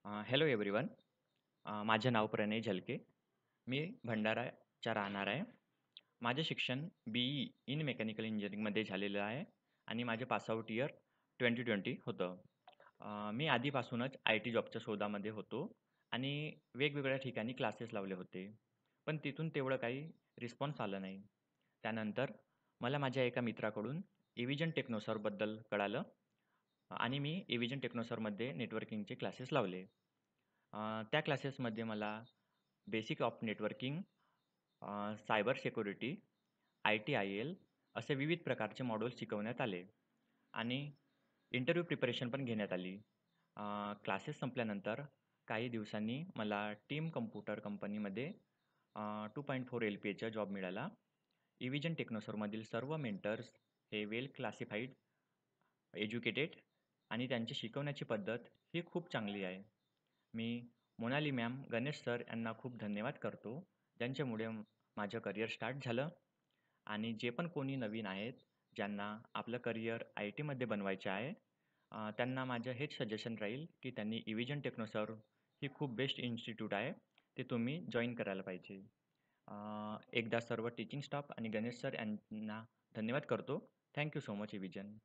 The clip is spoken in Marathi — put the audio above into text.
Hello everyone. माझे नाव प्रणय झलके. मी भंडाराच्या राहणार आहे. माझे शिक्षण बी-ई इन मेकॅनिकल इंजिनिअरिंगमध्ये झालेलं आहे आणि माझे पासआउट इयर 2020 होतं. मी आधीपासूनच आय-टी जॉबच्या शोधामध्ये होतो आणि वेगवेगळ्या ठिकाणी क्लासेस लावले होते. पण तिथून तेवढं काही रिस्पॉन्स आला नाही. त्यानंतर मला माझ्या एका मित्राकडून एव्हिजन टेक्नोसर्व्हबद्दल कळालं आणि मी एव्हिजन टेक्नोसर्व्हमध्ये नेटवर्किंगचे क्लासेस लावले. त्या क्लासेसमध्ये मला basic of networking, cyber security, I-T-I-L असे विविध प्रकारचे मॉड्यूल्स शिकवण्यात आले आणि इंटरव्ह्यू प्रिपरेशन पण घेण्यात आली. क्लासेस संपल्यानंतर काही दिवसांनी मला टीम कॉम्प्युटर कंपनीमध्ये 2.4 LPAचा जॉब मिळाला. एव्हिजन टेक्नोसर्व्हमधील सर्व मेंटर्स हे वेल क्लासिफाईड, एज्युकेटेड आणि त्यांची शिकवण्याची पद्धत ही खूप चांगली आहे. मी मोनाली मॅम, गणेश सर यांना खूप धन्यवाद करतो, ज्यांच्यामुळे माझं करिअर स्टार्ट झालं आणि जे पण कोणी नवीन आहेत, ज्यांना आपलं करिअर आय-टीमध्ये बनवायचे आहे, त्यांना माझं हेच सजेशन राहील, की त्यांनी एव्हिजन टेक्नोसर्व्ह ही खूप बेस्ट इन्स्टिट्यूट आहे, ते तुम्ही जॉइन करायला पाहिजे. एकदा सर्व टीचिंग स्टाफ आणि गणेश सर यांना धन्यवाद करतो. Thank you so much एव्हिजन.